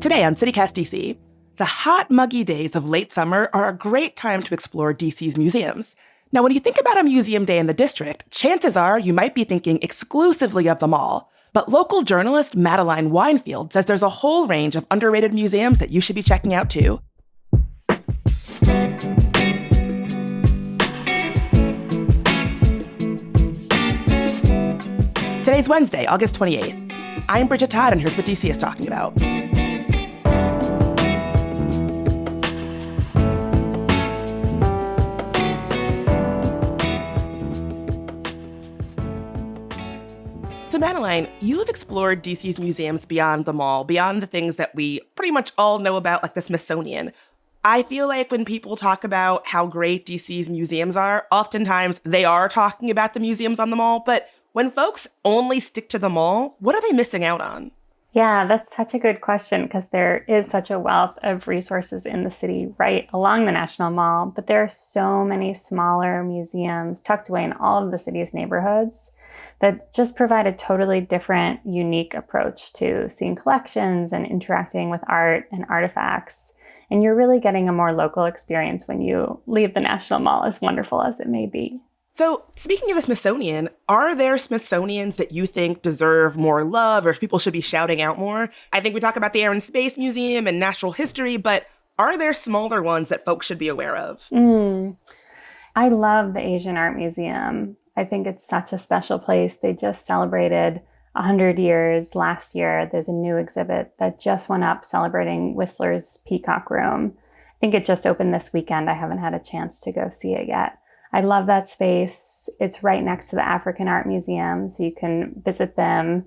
Today on CityCast DC, the hot, muggy days of late summer are a great time to explore DC's museums. Now, when you think about a museum day in the district, chances are you might be thinking exclusively of the mall. But local journalist Madeline Weinfield says there's a whole range of underrated museums that you should be checking out too. Today's Wednesday, August 28th. I'm Bridget Todd, and here's what DC is talking about. So Madeline, you have explored DC's museums beyond the mall, beyond the things that we pretty much all know about, like the Smithsonian. I feel like when people talk about how great DC's museums are, oftentimes they are talking about the museums on the mall, but when folks only stick to the mall, what are they missing out on? Yeah, that's such a good question because there is such a wealth of resources in the city right along the National Mall, but there are so many smaller museums tucked away in all of the city's neighborhoods that just provide a totally different, unique approach to seeing collections and interacting with art and artifacts. And you're really getting a more local experience when you leave the National Mall, as wonderful as it may be. So speaking of the Smithsonian, are there Smithsonians that you think deserve more love or people should be shouting out more? I think we talk about the Air and Space Museum and natural history, but are there smaller ones that folks should be aware of? I love the Asian Art Museum. I think it's such a special place. They just celebrated 100 years last year. There's a new exhibit that just went up celebrating Whistler's Peacock Room. I think it just opened this weekend. I haven't had a chance to go see it yet. I love that space. It's right next to the African Art Museum, so you can visit them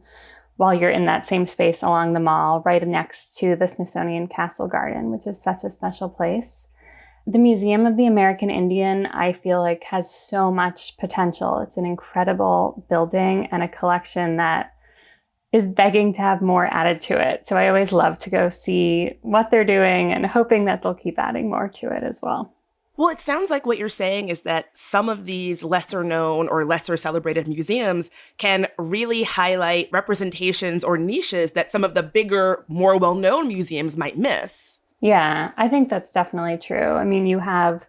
while you're in that same space along the mall, right next to the Smithsonian Castle Garden, which is such a special place. The Museum of the American Indian, I feel like, has so much potential. It's an incredible building and a collection that is begging to have more added to it. So I always love to go see what they're doing and hoping that they'll keep adding more to it as well. Well, it sounds like what you're saying is that some of these lesser known or lesser celebrated museums can really highlight representations or niches that some of the bigger, more well-known museums might miss. Yeah, I think that's definitely true. I mean, you have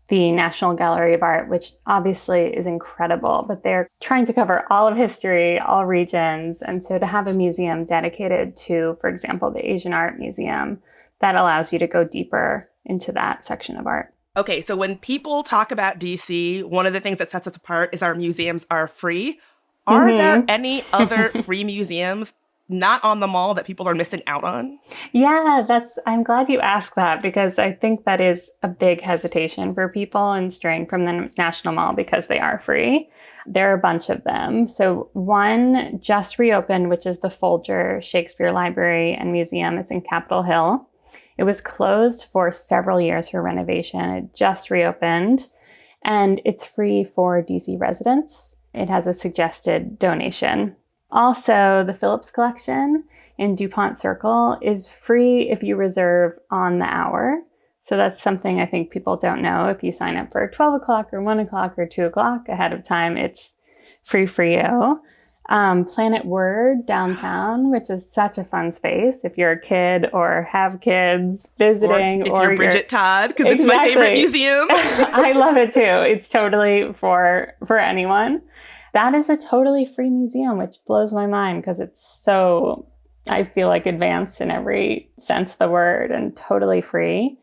the National Gallery of Art, which obviously is incredible, but they're trying to cover all of history, all regions. And so to have a museum dedicated to, for example, the Asian Art Museum, that allows you to go deeper into that section of art. Okay, so when people talk about DC, one of the things that sets us apart is our museums are free. Are there any other free museums not on the mall that people are missing out on? Yeah, I'm glad you asked that because I think that is a big hesitation for people in straying from the National Mall because they are free. There are a bunch of them. So one just reopened, which is the Folger Shakespeare Library and Museum. It's in Capitol Hill. It was closed for several years for renovation. It just reopened, and it's free for DC residents. It has a suggested donation. Also, the Phillips Collection in DuPont Circle is free if you reserve on the hour. So that's something I think people don't know. If you sign up for 12 o'clock or 1 o'clock or 2 o'clock ahead of time, it's free for you. Planet Word downtown, which is such a fun space if you're a kid or have kids visiting. Or if you're Bridget Todd, because it's my favorite museum. I love it too. It's totally for anyone. That is a totally free museum, which blows my mind because it's so, I feel like, advanced in every sense of the word and totally free.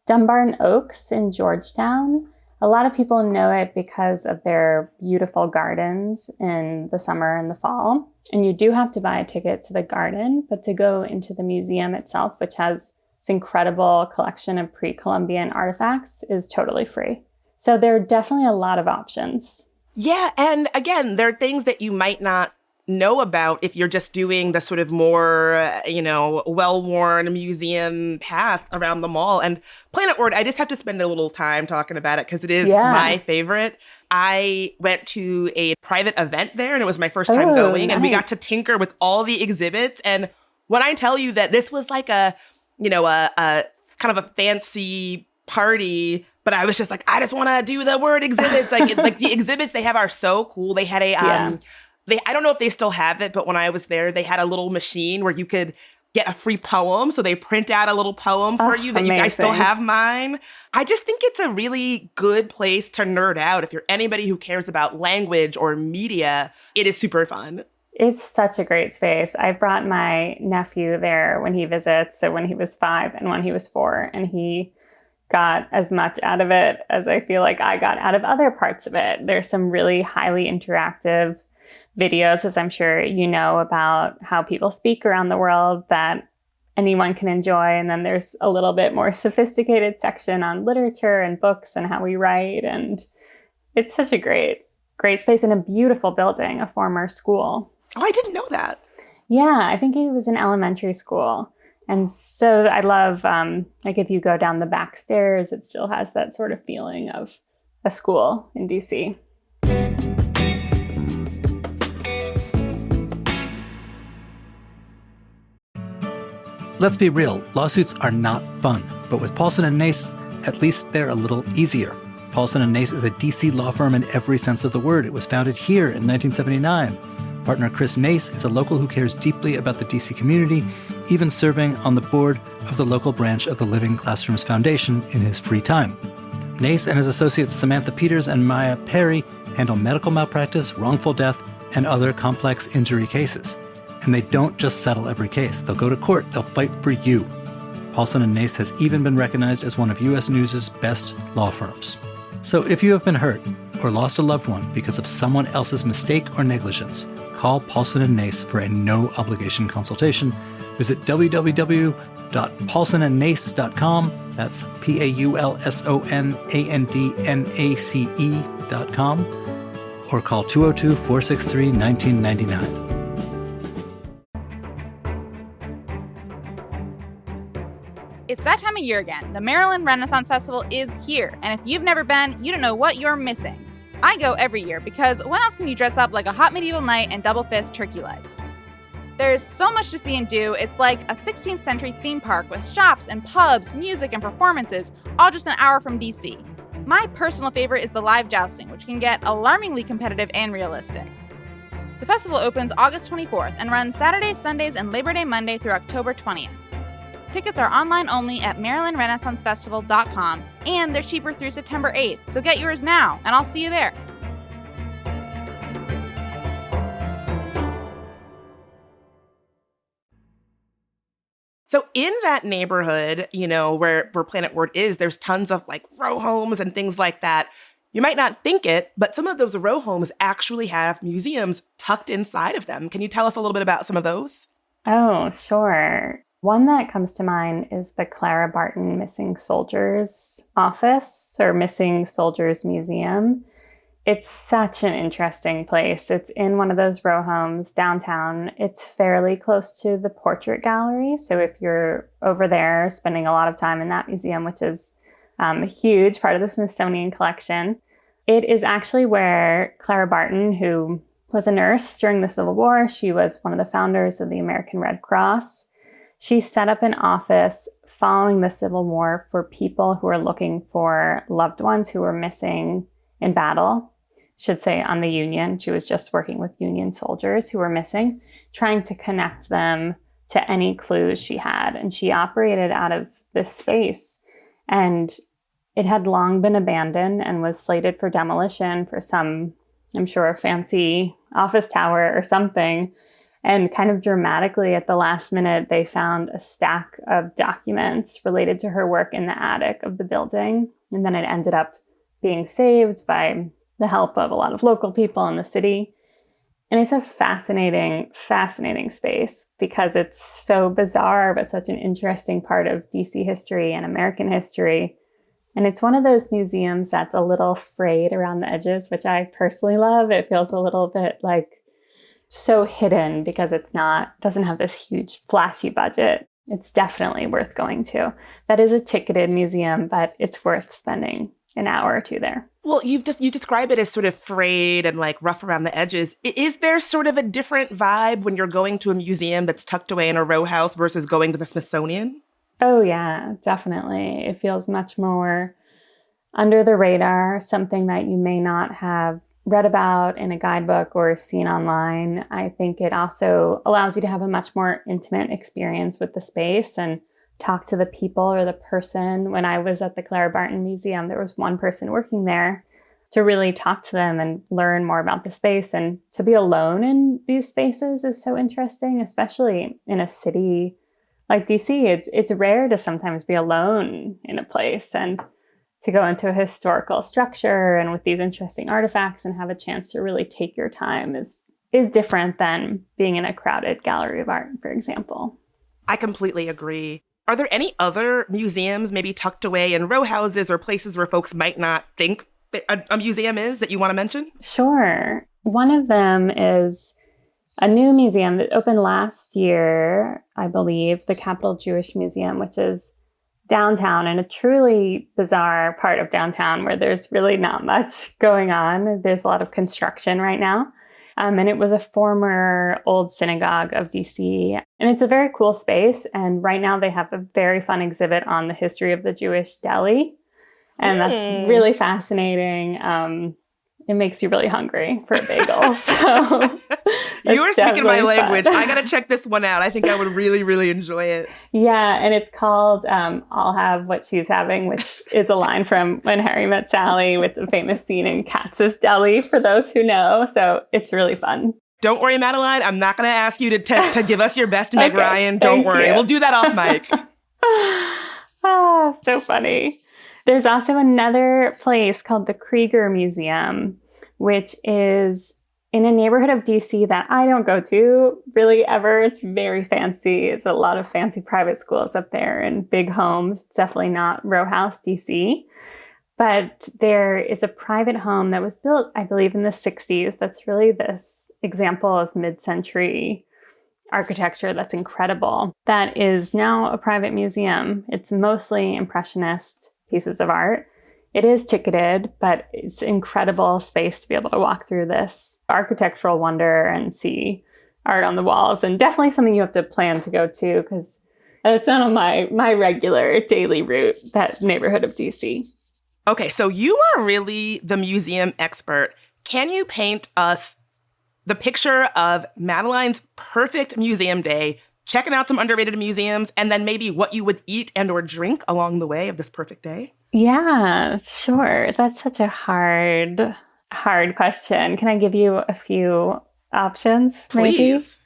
Dumbarton Oaks in Georgetown. A lot of people know it because of their beautiful gardens in the summer and the fall. And you do have to buy a ticket to the garden, but to go into the museum itself, which has this incredible collection of pre-Columbian artifacts, is totally free. So there are definitely a lot of options. Yeah, and again, there are things that you might not know about if you're just doing the sort of more, well-worn museum path around the mall. And Planet Word, I just have to spend a little time talking about it because it is my favorite. I went to a private event there and it was my first time going. And we got to tinker with all the exhibits. And when I tell you that this was like a kind of a fancy party, but I was just like, I just want to do the word exhibits. Like the exhibits they have are so cool. They had a, I don't know if they still have it, but when I was there, they had a little machine where you could get a free poem. So they print out a little poem for you that I still have mine. I just think it's a really good place to nerd out. If you're anybody who cares about language or media, it is super fun. It's such a great space. I brought my nephew there when he visits, so when he was 5 and when he was 4, and he got as much out of it as I feel like I got out of other parts of it. There's some really highly interactive videos, as I'm sure you know, about how people speak around the world that anyone can enjoy. And then there's a little bit more sophisticated section on literature and books and how we write. And it's such a great space in a beautiful building, a former school. Oh, I didn't know that. Yeah, I think it was an elementary school. And so I love, like if you go down the back stairs, it still has that sort of feeling of a school in DC. Let's be real, lawsuits are not fun. But with Paulson & Nace, at least they're a little easier. Paulson & Nace is a DC law firm in every sense of the word. It was founded here in 1979. Partner Chris Nace is a local who cares deeply about the DC community, even serving on the board of the local branch of the Living Classrooms Foundation in his free time. Nace and his associates Samantha Peters and Maya Perry handle medical malpractice, wrongful death, and other complex injury cases. And they don't just settle every case. They'll go to court. They'll fight for you. Paulson & Nace has even been recognized as one of U.S. News' best law firms. So if you have been hurt or lost a loved one because of someone else's mistake or negligence, call Paulson & Nace for a no-obligation consultation. Visit www.paulsonandnace.com. That's PAULSONANDNACE.com. Or call 202-463-1999. It's that time of year again. The Maryland Renaissance Festival is here, and if you've never been, you don't know what you're missing. I go every year because when else can you dress up like a hot medieval knight and double fist turkey legs? There's so much to see and do. It's like a 16th century theme park with shops and pubs, music and performances, all just an hour from DC. My personal favorite is the live jousting, which can get alarmingly competitive and realistic. The festival opens August 24th and runs Saturdays, Sundays, and Labor Day Monday through October 20th. Tickets are online only at MarylandRenaissanceFestival.com, and they're cheaper through September 8th, so get yours now, and I'll see you there. So in that neighborhood, where Planet Word is, there's tons of like row homes and things like that. You might not think it, but some of those row homes actually have museums tucked inside of them. Can you tell us a little bit about some of those? Oh, sure. One that comes to mind is the Clara Barton Missing Soldiers Office or Missing Soldiers Museum. It's such an interesting place. It's in one of those row homes downtown. It's fairly close to the Portrait Gallery. So if you're over there spending a lot of time in that museum, which is a huge part of the Smithsonian collection, it is actually where Clara Barton, who was a nurse during the Civil War, she was one of the founders of the American Red Cross. She set up an office following the Civil War for people who are looking for loved ones who were missing in battle. Should say on the Union. She was just working with Union soldiers who were missing, trying to connect them to any clues she had. And she operated out of this space. And it had long been abandoned and was slated for demolition for some, I'm sure, fancy office tower or something. And kind of dramatically at the last minute, they found a stack of documents related to her work in the attic of the building. And then it ended up being saved by the help of a lot of local people in the city. And it's a fascinating, fascinating space because it's so bizarre, but such an interesting part of DC history and American history. And it's one of those museums that's a little frayed around the edges, which I personally love. It feels a little bit like so hidden because doesn't have this huge flashy budget. It's definitely worth going to. That is a ticketed museum, but it's worth spending an hour or two there. Well, you describe it as sort of frayed and like rough around the edges. Is there sort of a different vibe when you're going to a museum that's tucked away in a row house versus going to the Smithsonian? Oh yeah, definitely. It feels much more under the radar, something that you may not have read about in a guidebook or seen online. I think it also allows you to have a much more intimate experience with the space and talk to the people or the person. When I was at the Clara Barton Museum, there was one person working there. To really talk to them and learn more about the space, and to be alone in these spaces is so interesting, especially in a city like DC. It's rare to sometimes be alone in a place, and to go into a historical structure and with these interesting artifacts and have a chance to really take your time is different than being in a crowded gallery of art, for example. I completely agree. Are there any other museums maybe tucked away in row houses or places where folks might not think a museum is that you want to mention? Sure. One of them is a new museum that opened last year, I believe, the Capitol Jewish Museum, which is downtown in a truly bizarre part of downtown where there's really not much going on. There's a lot of construction right now. And it was a former old synagogue of DC. And it's a very cool space. And right now they have a very fun exhibit on the history of the Jewish deli. And that's really fascinating. It makes you really hungry for a bagel. So you are speaking my language. Fun. I got to check this one out. I think I would really, really enjoy it. Yeah. And it's called I'll Have What She's Having, which is a line from When Harry Met Sally, with a famous scene in Katz's Deli, for those who know. So it's really fun. Don't worry, Madeline. I'm not going to ask you to give us your best Meg Okay, Ryan. Don't worry. you. We'll do that off mic. So funny. There's also another place called the Krieger Museum, which is in a neighborhood of DC that I don't go to really ever. It's very fancy. It's a lot of fancy private schools up there and big homes. It's definitely not row house DC. But there is a private home that was built, I believe, in the 60s. That's really this example of mid-century architecture that's incredible. That is now a private museum. It's mostly impressionist pieces of art. It is ticketed, but it's incredible space to be able to walk through this architectural wonder and see art on the walls, and definitely something you have to plan to go to because it's not on my regular daily route, that neighborhood of DC. Okay, so you are really the museum expert. Can you paint us the picture of Madeline's perfect museum day, checking out some underrated museums, and then maybe what you would eat and or drink along the way of this perfect day? Yeah, sure. That's such a hard question. Can I give you a few options, maybe? Please.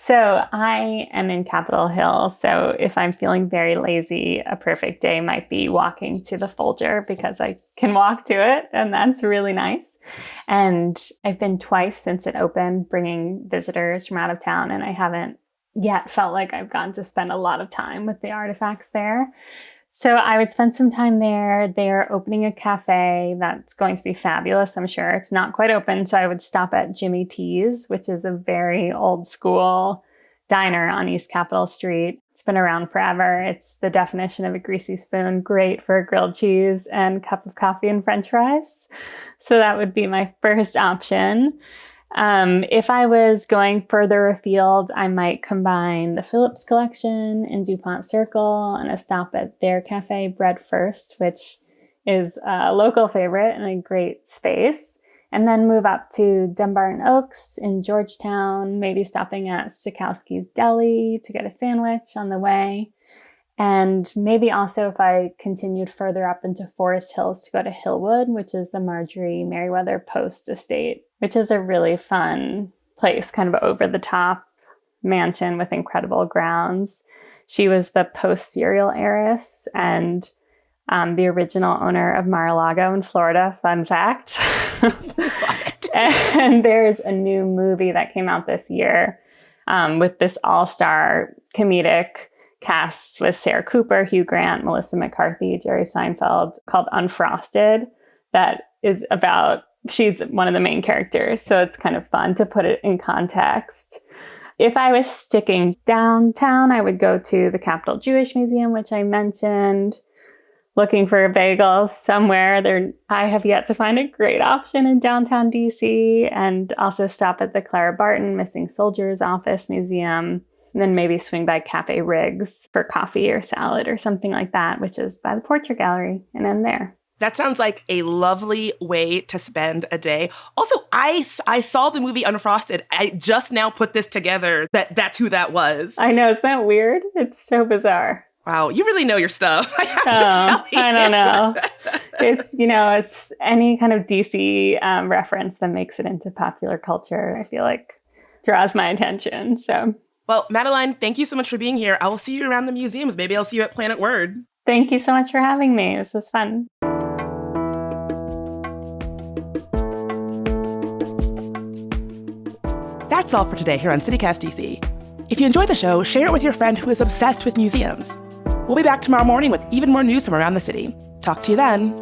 So I am in Capitol Hill. So if I'm feeling very lazy, a perfect day might be walking to the Folger because I can walk to it, and that's really nice. And I've been twice since it opened, bringing visitors from out of town, and I haven't yet felt like I've gotten to spend a lot of time with the artifacts there. So I would spend some time there. They're opening a cafe that's going to be fabulous, I'm sure. It's not quite open, so I would stop at Jimmy T's, which is a very old school diner on East Capitol Street. It's been around forever. It's the definition of a greasy spoon, great for grilled cheese and cup of coffee and French fries. So that would be my first option. If I was going further afield, I might combine the Phillips collection in DuPont Circle and a stop at their cafe, Bread First, which is a local favorite and a great space. And then move up to Dumbarton Oaks in Georgetown, maybe stopping at Stokowski's Deli to get a sandwich on the way. And maybe also if I continued further up into Forest Hills to go to Hillwood, which is the Marjorie Merriweather Post estate, which is a really fun place, kind of over the top mansion with incredible grounds. She was the Post cereal heiress and the original owner of Mar-a-Lago in Florida. Fun fact. And there's a new movie that came out this year with this all-star comedic cast with Sarah Cooper, Hugh Grant, Melissa McCarthy, Jerry Seinfeld, called Unfrosted. That is about, she's one of the main characters. So it's kind of fun to put it in context. If I was sticking downtown, I would go to the Capitol Jewish Museum, which I mentioned. Looking for bagels somewhere there. I have yet to find a great option in downtown DC, and also stop at the Clara Barton Missing Soldiers Office Museum, and then maybe swing by Cafe Riggs for coffee or salad or something like that, which is by the Portrait Gallery, and end there. That sounds like a lovely way to spend a day. Also, I saw the movie Unfrosted. I just now put this together that's who that was. I know. Isn't that weird? It's so bizarre. Wow, you really know your stuff. I have to tell you. I don't know. It's any kind of DC reference that makes it into popular culture, I feel like draws my attention. So, well, Madeline, thank you so much for being here. I will see you around the museums. Maybe I'll see you at Planet Word. Thank you so much for having me. This was fun. That's all for today here on CityCast DC. If you enjoyed the show, share it with your friend who is obsessed with museums. We'll be back tomorrow morning with even more news from around the city. Talk to you then.